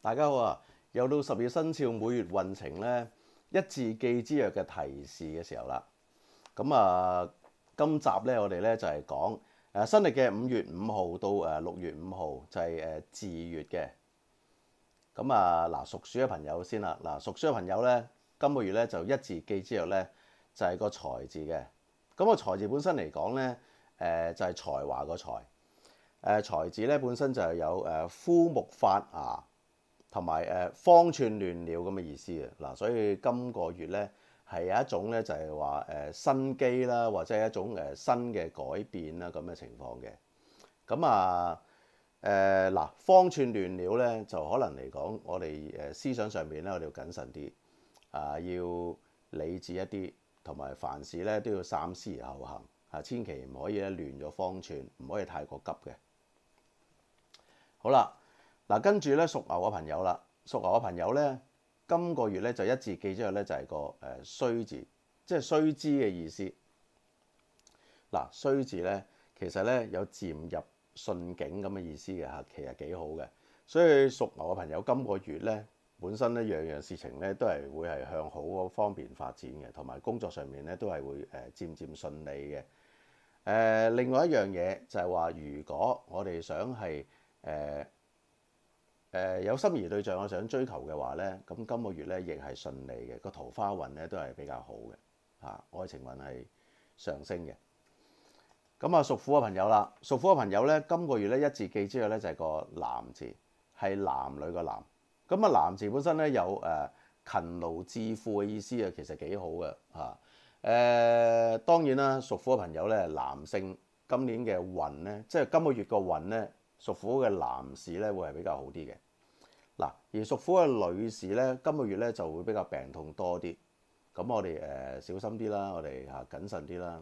大家好啊！又到十二生肖每月運程咧一字記之約嘅提示嘅時候啦。咁啊，今集咧我哋咧就係講新曆嘅5月5號到6月5號就係字月嘅。咁啊嗱，屬鼠嘅朋友先啦。嗱，屬鼠嘅朋友咧，今個月咧就一字記之約咧就係個財字嘅。咁個財字本身嚟講咧，就係才華個財。財字咧本身就係有枯木發芽同埋方寸亂了咁嘅意思嘅嗱，所以今個月咧係有一種咧就係話新機啦，或者係一種新嘅改變啦咁嘅情況嘅。咁啊嗱，方寸亂了咧就可能嚟講，我哋思想上面咧我哋要謹慎啲要理智一啲，同埋凡事咧都要三思而後行千祈唔可以咧亂咗方寸，唔可以太過急嘅。好啦，嗱跟住咧屬牛嘅朋友啦，屬牛嘅朋友咧，今個月咧就一字記之後咧就係個衰字，即係須知嘅意思。嗱，衰字咧其實咧有漸入順境咁嘅意思嘅嚇，其實幾好嘅。所以屬牛嘅朋友今個月咧本身咧樣樣事情咧都係會係向好嗰方面發展嘅，同埋工作上面咧都係會漸漸順利嘅。另外一樣嘢就係話，如果我哋想係有心儀對象我想追求嘅話咧，咁今個月咧亦係順利嘅，個桃花運咧都係比較好嘅愛情運係上升嘅。咁啊，屬虎嘅朋友啦，屬虎嘅朋友咧，今個月咧一字記之後咧就係個男字，係男女個男。咁啊，男字本身咧有勤勞致富嘅意思啊，其實幾好嘅當然啦，屬虎嘅朋友咧，男性今年嘅運咧，即係今個月個運咧，屬虎嘅男士咧會係比較好啲嘅。嗱，而屬虎嘅女士咧，今個月咧就會比較病痛多啲。咁我哋小心啲啦，我哋謹慎啲啦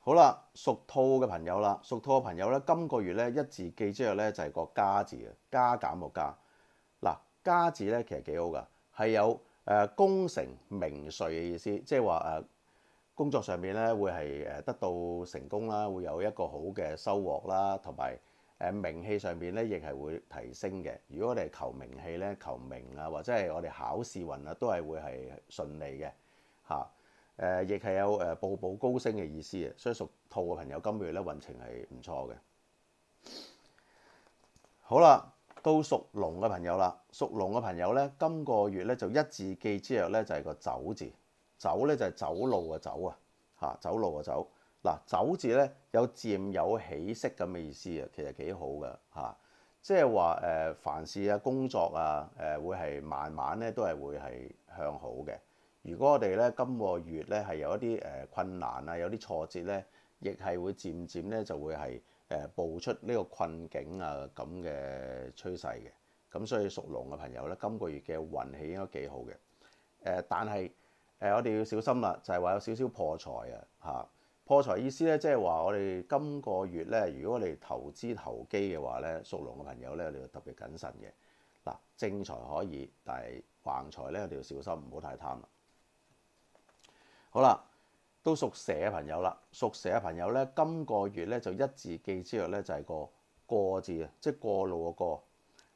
好啦，屬兔嘅朋友啦，屬兔嘅朋友咧，今個月咧一字記之後咧就係個加字嘅，加減個加。嗱，加字咧其實幾好噶，係有功成名遂嘅意思，即係話工作上面咧會係得到成功啦，會有一個好嘅收穫啦，同埋名氣上邊咧亦係會提升嘅。如果我哋求名氣咧，求名或者係我哋考試運都係會係順利嘅亦係有步步高升嘅意思嘅。所以屬兔嘅朋友今個月咧運程係唔錯嘅。好啦，到屬龍嘅朋友啦，屬龍嘅朋友咧，今個月咧就一字記之後咧就係個走字，走咧就係走路嘅走走路嘅走。嗱，走字咧有漸有起色咁嘅意思其實幾好嘅即係話凡事工作會係慢慢咧都係會係向好嘅。如果我哋咧今個月咧係有一啲困難有啲挫折咧，亦係會漸漸咧就會係步出呢個困境咁嘅趨勢嘅。咁所以屬龍嘅朋友咧，今個月嘅運氣應該幾好嘅。但係我哋要小心啦，就係話有少少破財破財意思咧，即係話我哋今個月咧，如果我哋投資投機嘅話咧，屬龍嘅朋友咧，我哋要特別謹慎嘅。嗱，正財可以，但係橫財咧，我哋要小心，唔好太貪啦。好啦，到屬蛇嘅朋友啦，屬蛇嘅朋友咧，今個月咧就一字記之後咧就係個過字即係過路個過。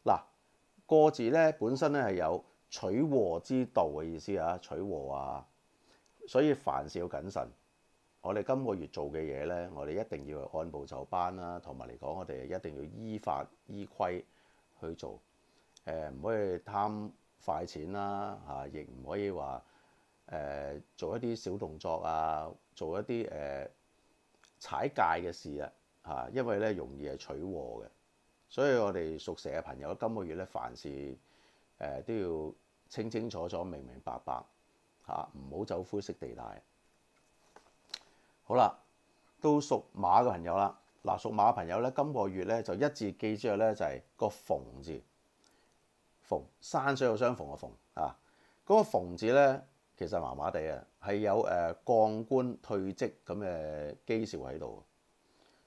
嗱，過字咧本身咧係有取禍之道嘅意思取禍所以凡事要謹慎。我哋今個月做嘅嘢咧，我哋一定要按部就班啦，同埋嚟講，我哋一定要依法依規去做。唔可以貪快錢啦亦唔可以話做一啲小動作做一啲踩界嘅事因為咧容易係取禍嘅。所以我哋屬蛇嘅朋友今個月咧，凡事都要清清楚楚、明明白白唔好走灰色地帶。好啦，到屬馬嘅朋友啦。嗱，屬馬嘅朋友咧，今個月咧就一字記之後咧就係個逢字，逢山水有相逢嘅逢嗰個逢字咧其實麻麻地係有降官退職咁嘅基兆喺度。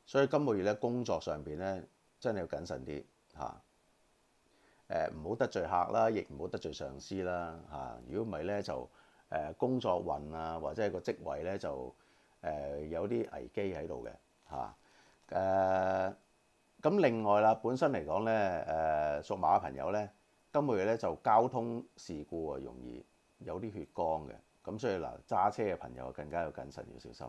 所以今個月咧工作上邊咧真係要謹慎啲唔好得罪客啦，亦唔好得罪上司啦如果唔係咧就工作運或者係個職位咧就有啲危機喺度嘅咁另外啦，本身嚟講咧，屬馬嘅朋友咧，今個月咧就交通事故啊，容易有啲血光嘅。咁所以嗱，揸車嘅朋友更加要謹慎，要小心。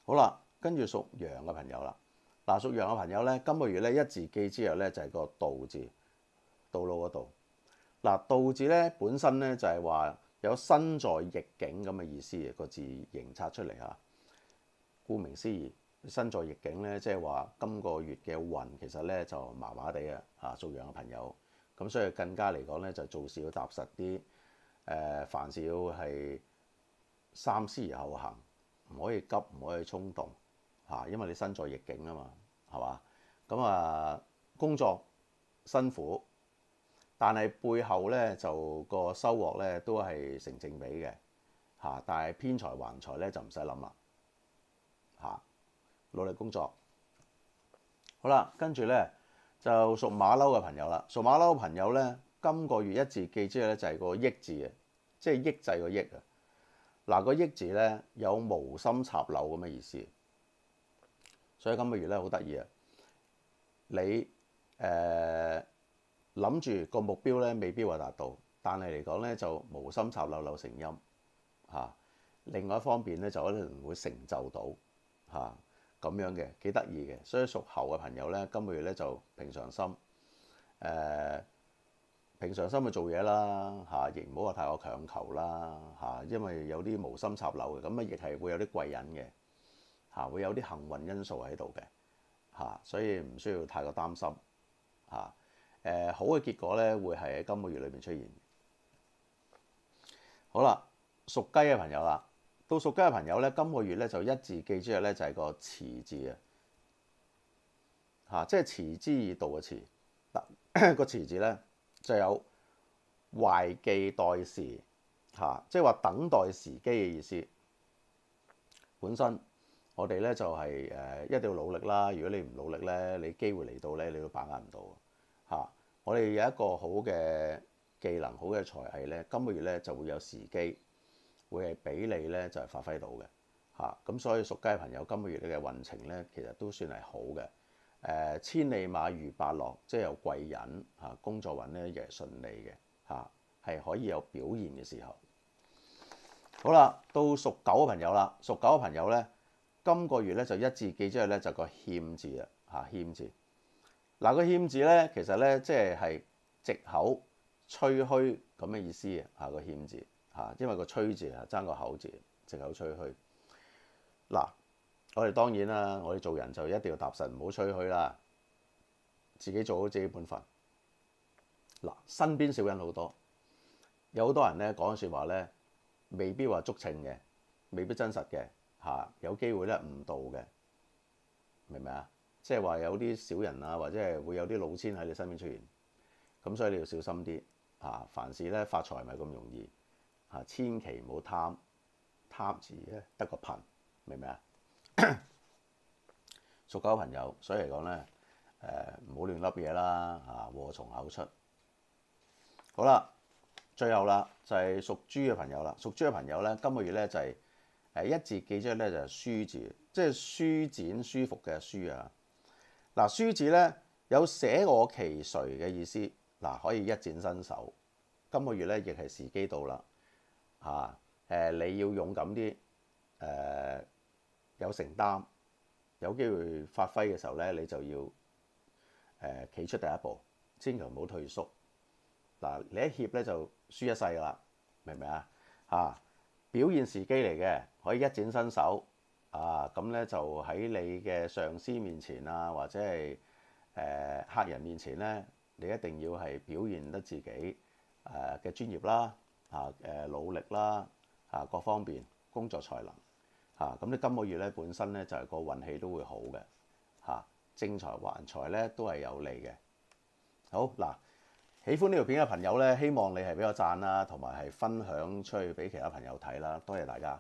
好啦，跟住屬羊嘅朋友啦。嗱，屬羊嘅朋友咧，今個月咧一字記之後咧就係個道字，道路嗰度。嗱，道字咧本身咧就係話有身在逆境咁嘅意思嘅，個字形拆出嚟嚇。顧名思義，身在逆境咧，即係話今個月嘅運其實咧就麻麻地啊嚇，屬羊嘅朋友。咁所以更加嚟講咧，就做事要踏實啲。凡事要係三思而後行，唔可以急，唔可以衝動嚇，因為你身在逆境啊嘛，係嘛？咁啊，工作辛苦，但係背後咧就個收穫咧都係成正比嘅嚇。但係偏財橫財咧就唔使諗啦嚇，努力工作。好啦，跟住咧就屬馬騮嘅朋友啦。屬馬騮嘅朋友咧，今個月一字記之後咧就係個益字嘅，即係抑制個抑啊。嗱，個抑字咧有無心插柳咁嘅意思，所以今個月咧好得意啊！你諗住個目標咧未必話達到，但係嚟講咧就無心插柳柳成蔭嚇。另外一方面咧就可能會成就到嚇咁樣嘅，幾得意嘅。所以屬猴嘅朋友咧，今個月咧就平常心平常心去做嘢啦嚇，亦唔好話太過強求啦嚇，因為有啲無心插柳嘅，咁啊亦係會有啲貴人嘅嚇，會有啲幸運因素喺度嘅嚇，所以唔需要太過擔心嚇。好嘅結果咧會係喺今個月裏邊出現。好啦，屬雞嘅朋友啦，到屬雞嘅朋友咧，今個月咧就一字記之後咧就係個辭字啊嚇，即係持之以道嘅辭嗱，個辭字咧。就有懷冀待時嚇，即係話等待時機嘅意思。本身我哋咧就係一定要努力啦。如果你唔努力咧，你機會嚟到咧，你都把握唔到嚇。我哋有一個好嘅技能、好嘅才藝咧，今個月咧就會有時機，會係俾你咧就係發揮到嘅嚇。咁所以屬雞嘅朋友今個月你嘅運程咧，其實都算係好嘅。千里馬遇伯樂，即係有貴人嚇，工作運咧亦係順利嘅嚇，係可以有表現嘅時候。好啦，到屬狗嘅朋友啦，屬狗嘅朋友咧，今個月咧就一字記之後咧就個欠字啊嚇，欠字。嗱，個欠字咧其實咧即係藉口吹噓咁嘅意思啊嚇，個欠字嚇，因為個吹字啊爭個口字，藉口吹噓。嗱。我哋當然啦，我哋做人就一定要踏實，唔好吹噓啦。自己做好自己本分。嗱，身邊小人好多，有好多人咧講嘅説話咧，未必話足稱嘅，未必真實嘅嚇，有機會咧誤導嘅，明唔明啊？即係話有啲小人啊，或者係會有啲老千喺你身邊出現，咁所以你要小心啲嚇。凡事咧發財唔係咁容易嚇，千祈唔好貪字咧得個貧，明唔明啊？屬狗朋友，所以嚟講咧，唔好亂笠嘢啦，嚇，禍從口出。好啦，最後啦就係屬豬嘅朋友啦。屬豬嘅朋友咧，今個月咧就係一字記之後咧就係舒字，即係舒展舒服嘅舒啊。嗱，舒字咧有捨我其誰嘅意思，嗱，可以一展身手。今個月咧亦係時機到啦，嚇，你要勇敢啲，有承擔，有機會發揮嘅時候咧，你就要企出第一步，千祈唔好退縮。嗱，你一怯咧就輸一世噶啦，明唔明啊？嚇，表現時機嚟嘅，可以一展身手啊！咁咧就喺你嘅上司面前啊，或者係客人面前咧，你一定要係表現得自己嘅專業啦，努力啦，各方面工作才能。咁你今個月咧本身咧就係個運氣都會好嘅嚇，正財橫財咧都係有利嘅。好嗱，喜歡呢條片嘅朋友咧，希望你係俾我讚啦，同埋係分享出去俾其他朋友睇啦。多謝大家。